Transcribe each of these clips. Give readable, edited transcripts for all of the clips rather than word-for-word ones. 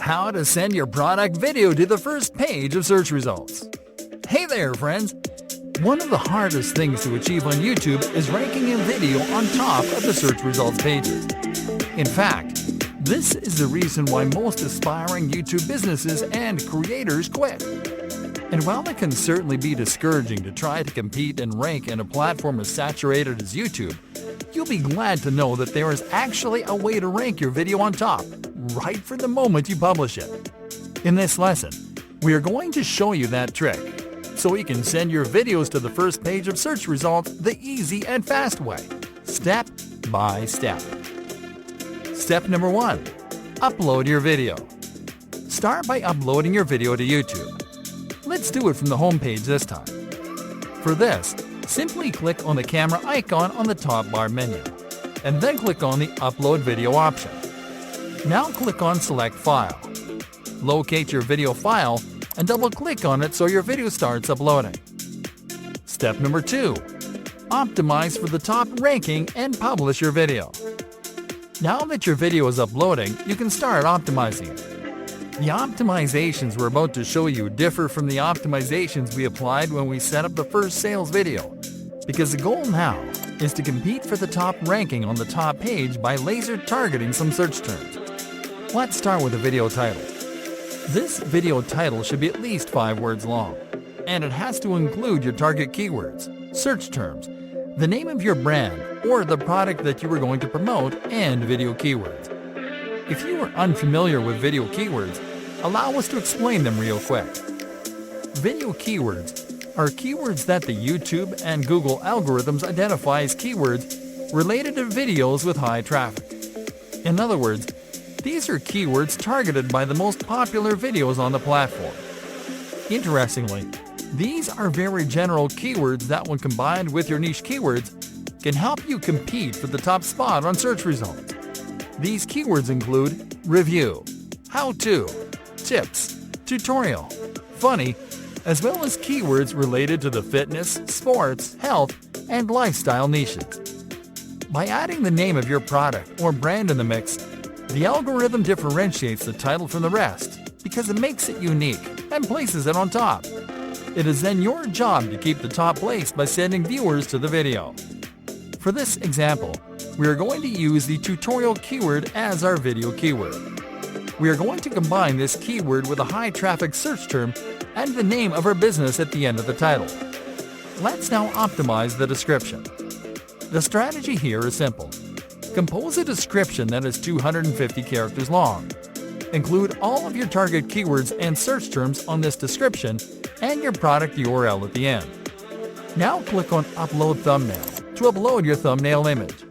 how to send your product video to the first page of search results. Hey there, friends! One of the hardest things to achieve on YouTube is ranking a video on top of the search results pages. In fact, this is the reason why most aspiring YouTube businesses and creators quit. And while it can certainly be discouraging to try to compete and rank in a platform as saturated as YouTube, you'll be glad to know that there is actually a way to rank your video on top, right from the moment you publish it. In this lesson, we are going to show you that trick, so you can send your videos to the first page of search results the easy and fast way, step by step. Step number 1. Upload your video. Start by uploading your video to YouTube. Let's do it from the home page this time. For this, simply click on the camera icon on the top bar menu, and then click on the Upload Video option. Now click on Select File. Locate your video file and double-click on it so your video starts uploading. Step number 2. Optimize for the top ranking and publish your video. Now that your video is uploading, you can start optimizing it. The optimizations we're about to show you differ from the optimizations we applied when we set up the first sales video, because the goal now is to compete for the top ranking on the top page by laser targeting some search terms. Let's start with the video title. This video title should be at least 5 words long, and it has to include your target keywords, search terms, the name of your brand or the product that you are going to promote, and video keywords. If you are unfamiliar with video keywords, allow us to explain them real quick. Video keywords are keywords that the YouTube and Google algorithms identify as keywords related to videos with high traffic. In other words, these are keywords targeted by the most popular videos on the platform. Interestingly, these are very general keywords that, when combined with your niche keywords, can help you compete for the top spot on search results. These keywords include review, how-to, tips, tutorial, funny, as well as keywords related to the fitness, sports, health, and lifestyle niches. By adding the name of your product or brand in the mix, the algorithm differentiates the title from the rest because it makes it unique and places it on top. It is then your job to keep the top place by sending viewers to the video. For this example, we are going to use the tutorial keyword as our video keyword. We are going to combine this keyword with a high-traffic search term and the name of our business at the end of the title. Let's now optimize the description. The strategy here is simple. Compose a description that is 250 characters long. Include all of your target keywords and search terms on this description and your product URL at the end. Now click on Upload Thumbnail to upload your thumbnail image.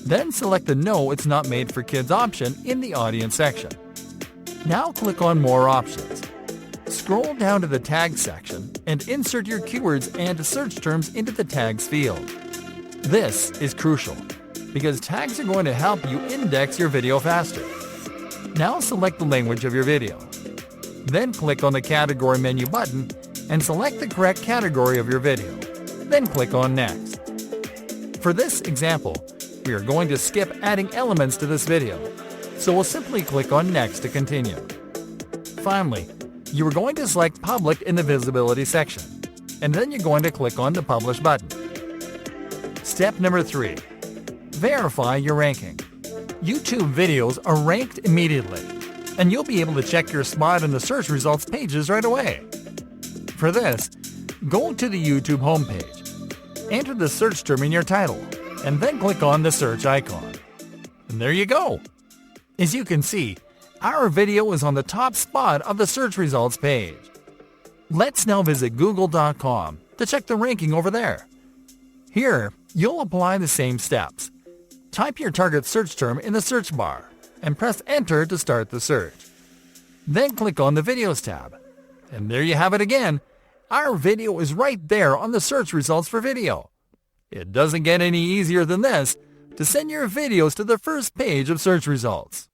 Then select the No It's Not Made for Kids option in the Audience section. Now click on More Options. Scroll down to the Tags section and insert your keywords and search terms into the Tags field. This is crucial because tags are going to help you index your video faster. Now select the language of your video. Then click on the Category menu button and select the correct category of your video. Then click on Next. For this example, we are going to skip adding elements to this video, so we'll simply click on Next to continue. Finally, you are going to select Public in the Visibility section, and then you're going to click on the Publish button. Step number 3. Verify your ranking. YouTube videos are ranked immediately, and you'll be able to check your spot in the search results pages right away. For this, go to the YouTube homepage. Enter the search term in your title, and then click on the search icon. And there you go! As you can see, our video is on the top spot of the search results page. Let's now visit google.com to check the ranking over there. Here, you'll apply the same steps. Type your target search term in the search bar and press Enter to start the search. Then click on the Videos tab. And there you have it again. Our video is right there on the search results for video. It doesn't get any easier than this to send your videos to the first page of search results.